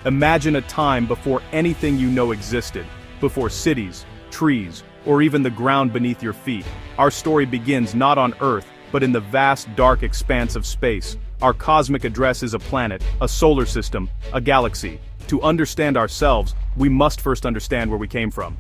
Imagine a time before anything you know existed, before cities, trees, or even the ground beneath your feet. Our story begins not on Earth, but in the vast dark expanse of space. Our cosmic address is a planet, a solar system, a galaxy. To understand ourselves, we must first understand where we came from.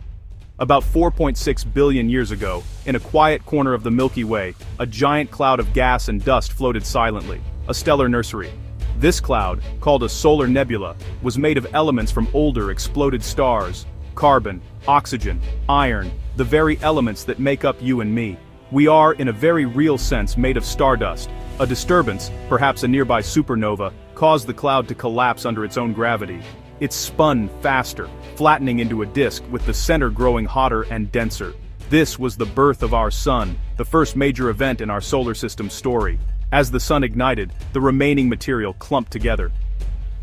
About 4.6 billion years ago, in a quiet corner of the Milky Way, a giant cloud of gas and dust floated silently, a stellar nursery. This cloud, called a solar nebula, was made of elements from older exploded stars: carbon, oxygen, iron, the very elements that make up you and me. We are, in a very real sense, made of stardust. A disturbance, perhaps a nearby supernova, caused the cloud to collapse under its own gravity. It spun faster, flattening into a disk, with the center growing hotter and denser. This was the birth of our sun, the first major event in our solar system story. As the sun ignited, the remaining material clumped together.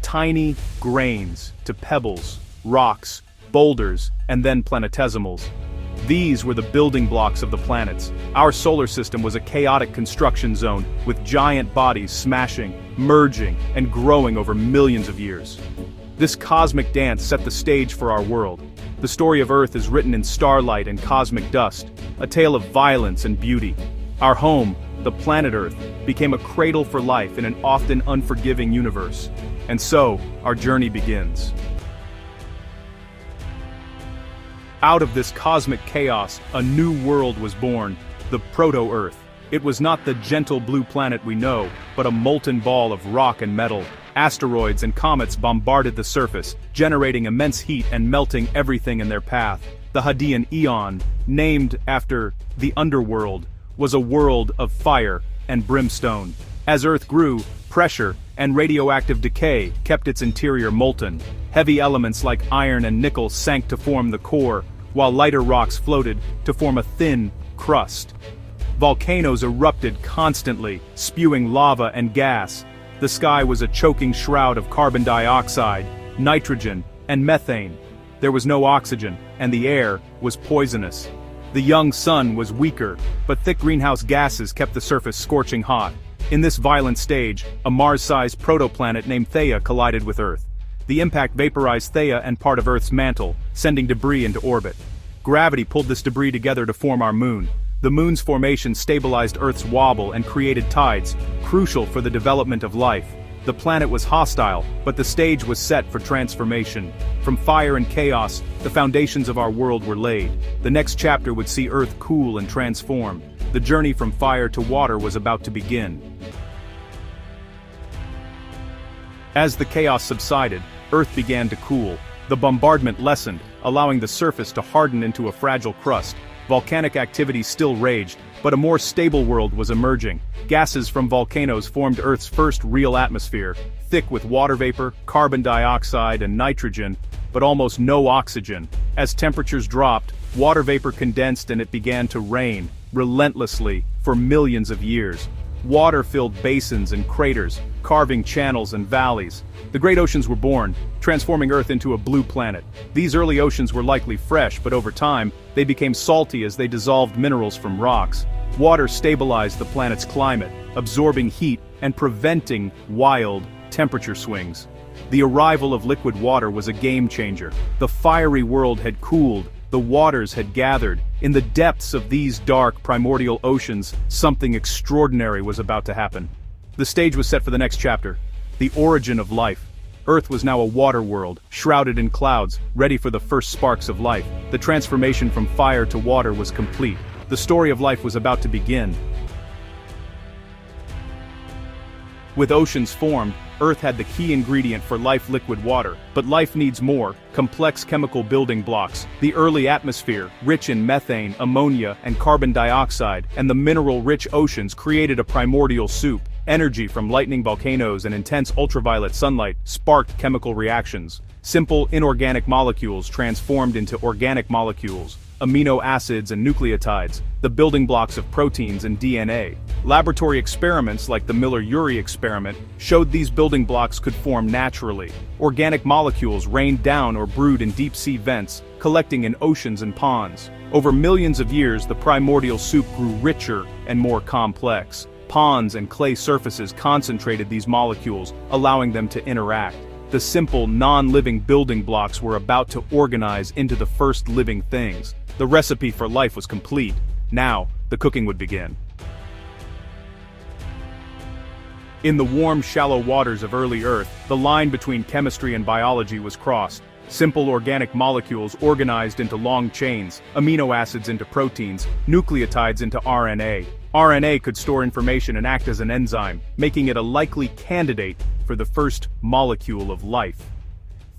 Tiny grains to pebbles, rocks, boulders, and then planetesimals. These were the building blocks of the planets. Our solar system was a chaotic construction zone, with giant bodies smashing, merging, and growing over millions of years. This cosmic dance set the stage for our world. The story of Earth is written in starlight and cosmic dust, a tale of violence and beauty. Our home, the planet Earth, became a cradle for life in an often unforgiving universe. And so, our journey begins. Out of this cosmic chaos, a new world was born, the Proto-Earth. It was not the gentle blue planet we know, but a molten ball of rock and metal. Asteroids and comets bombarded the surface, generating immense heat and melting everything in their path. The Hadean Eon, named after the underworld, was a world of fire and brimstone. As Earth grew, pressure and radioactive decay kept its interior molten. Heavy elements like iron and nickel sank to form the core, while lighter rocks floated to form a thin crust. Volcanoes erupted constantly, spewing lava and gas. The sky was a choking shroud of carbon dioxide, nitrogen, and methane. There was no oxygen, and the air was poisonous. The young sun was weaker, but thick greenhouse gases kept the surface scorching hot. In this violent stage, a Mars-sized protoplanet named Theia collided with Earth. The impact vaporized Theia and part of Earth's mantle, sending debris into orbit. Gravity pulled this debris together to form our moon. The moon's formation stabilized Earth's wobble and created tides, crucial for the development of life. The planet was hostile, but the stage was set for transformation. From fire and chaos, the foundations of our world were laid. The next chapter would see Earth cool and transform. The journey from fire to water was about to begin. As the chaos subsided, Earth began to cool. The bombardment lessened, allowing the surface to harden into a fragile crust. Volcanic activity still raged, but a more stable world was emerging. Gases from volcanoes formed Earth's first real atmosphere, thick with water vapor, carbon dioxide, and nitrogen, but almost no oxygen. As temperatures dropped, water vapor condensed and it began to rain, relentlessly, for millions of years. Water filled basins and craters, carving channels and valleys. The great oceans were born, transforming Earth into a blue planet. These early oceans were likely fresh, but over time, they became salty as they dissolved minerals from rocks. Water stabilized the planet's climate, absorbing heat and preventing wild temperature swings. The arrival of liquid water was a game changer. The fiery world had cooled, the waters had gathered. In the depths of these dark, primordial oceans, something extraordinary was about to happen. The stage was set for the next chapter, the origin of life. Earth was now a water world, shrouded in clouds, ready for the first sparks of life. The transformation from fire to water was complete. The story of life was about to begin. With oceans formed, Earth had the key ingredient for life: liquid water. But life needs more: complex chemical building blocks. The early atmosphere, rich in methane, ammonia, and carbon dioxide, and the mineral-rich oceans created a primordial soup. Energy from lightning volcanoes and intense ultraviolet sunlight sparked chemical reactions. Simple inorganic molecules transformed into organic molecules, amino acids and nucleotides, the building blocks of proteins and DNA. Laboratory experiments like the Miller-Urey experiment showed these building blocks could form naturally. Organic molecules rained down or brewed in deep-sea vents, collecting in oceans and ponds. Over millions of years, the primordial soup grew richer and more complex. Ponds and clay surfaces concentrated these molecules, allowing them to interact. The simple, non-living building blocks were about to organize into the first living things. The recipe for life was complete. Now, the cooking would begin. In the warm, shallow waters of early Earth, the line between chemistry and biology was crossed. Simple organic molecules organized into long chains, amino acids into proteins, nucleotides into RNA. RNA could store information and act as an enzyme, making it a likely candidate for the first molecule of life.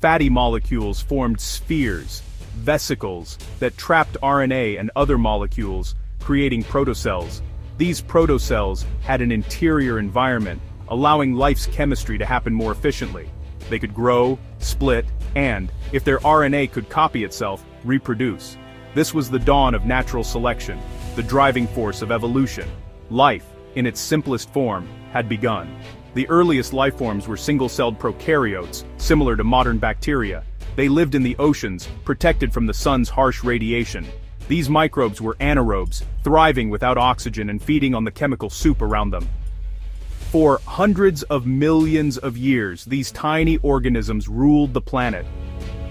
Fatty molecules formed spheres, vesicles, that trapped RNA and other molecules, creating protocells. These protocells had an interior environment, allowing life's chemistry to happen more efficiently. They could grow, split, and, if their RNA could copy itself, reproduce. This was the dawn of natural selection, the driving force of evolution. Life, in its simplest form, had begun. The earliest life forms were single-celled prokaryotes, similar to modern bacteria. They lived in the oceans, protected from the sun's harsh radiation. These microbes were anaerobes, thriving without oxygen and feeding on the chemical soup around them. For hundreds of millions of years, these tiny organisms ruled the planet.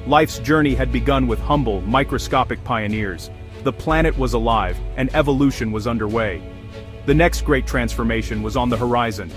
Life's journey had begun with humble, microscopic pioneers. The planet was alive, and evolution was underway. The next great transformation was on the horizon.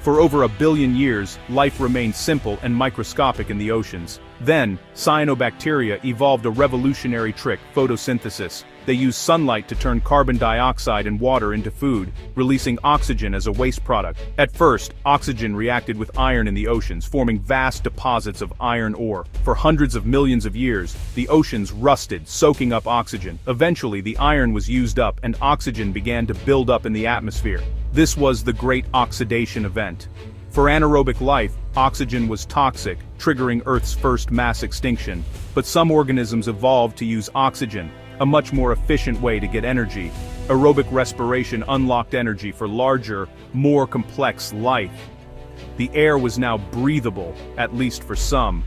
For over 1 billion years, life remained simple and microscopic in the oceans. Then, cyanobacteria evolved a revolutionary trick: photosynthesis. They used sunlight to turn carbon dioxide and water into food, releasing oxygen as a waste product. At first, oxygen reacted with iron in the oceans, forming vast deposits of iron ore. For hundreds of millions of years, the oceans rusted, soaking up oxygen. Eventually, the iron was used up and oxygen began to build up in the atmosphere. This was the Great Oxidation Event. For anaerobic life, oxygen was toxic, triggering Earth's first mass extinction. But some organisms evolved to use oxygen, a much more efficient way to get energy. Aerobic respiration unlocked energy for larger, more complex life. The air was now breathable, at least for some.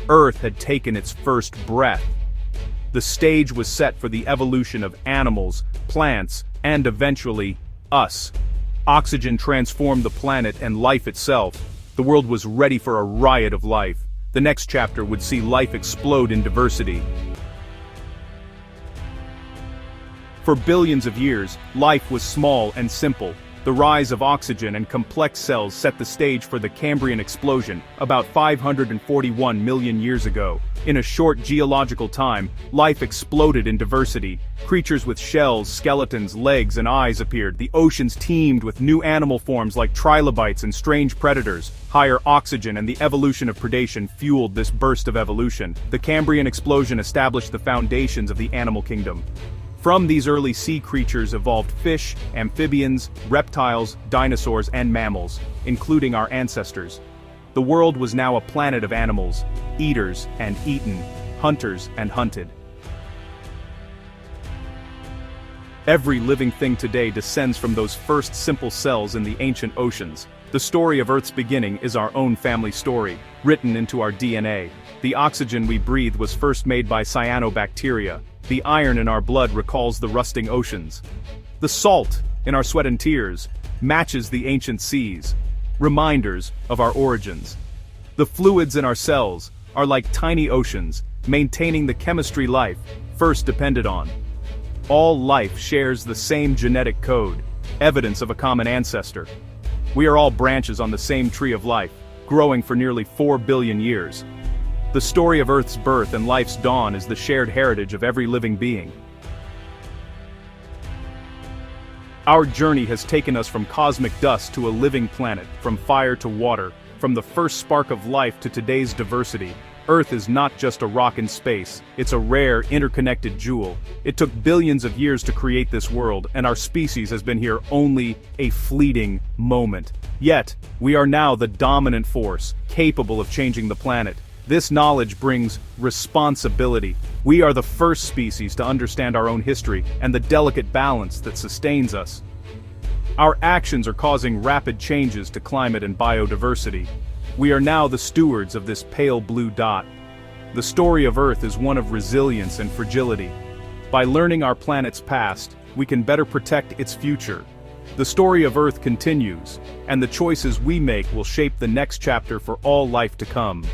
Earth had taken its first breath. The stage was set for the evolution of animals, plants, and eventually, us. Oxygen transformed the planet and life itself. The world was ready for a riot of life. The next chapter would see life explode in diversity. For billions of years, life was small and simple. The rise of oxygen and complex cells set the stage for the Cambrian explosion, about 541 million years ago. In a short geological time, life exploded in diversity. Creatures with shells, skeletons, legs, and eyes appeared. The oceans teemed with new animal forms like trilobites and strange predators. Higher oxygen and the evolution of predation fueled this burst of evolution. The Cambrian explosion established the foundations of the animal kingdom. From these early sea creatures evolved fish, amphibians, reptiles, dinosaurs, and mammals, including our ancestors. The world was now a planet of animals, eaters and eaten, hunters and hunted. Every living thing today descends from those first simple cells in the ancient oceans. The story of Earth's beginning is our own family story, written into our DNA. The oxygen we breathe was first made by cyanobacteria. The iron in our blood recalls the rusting oceans. The salt in our sweat and tears matches the ancient seas, reminders of our origins. The fluids in our cells are like tiny oceans, maintaining the chemistry life first depended on. All life shares the same genetic code, evidence of a common ancestor. We are all branches on the same tree of life, growing for nearly 4 billion years. The story of Earth's birth and life's dawn is the shared heritage of every living being. Our journey has taken us from cosmic dust to a living planet, from fire to water, from the first spark of life to today's diversity. Earth is not just a rock in space, it's a rare, interconnected jewel. It took billions of years to create this world, and our species has been here only a fleeting moment. Yet, we are now the dominant force, capable of changing the planet. This knowledge brings responsibility. We are the first species to understand our own history and the delicate balance that sustains us. Our actions are causing rapid changes to climate and biodiversity. We are now the stewards of this pale blue dot. The story of Earth is one of resilience and fragility. By learning our planet's past, we can better protect its future. The story of Earth continues, and the choices we make will shape the next chapter for all life to come.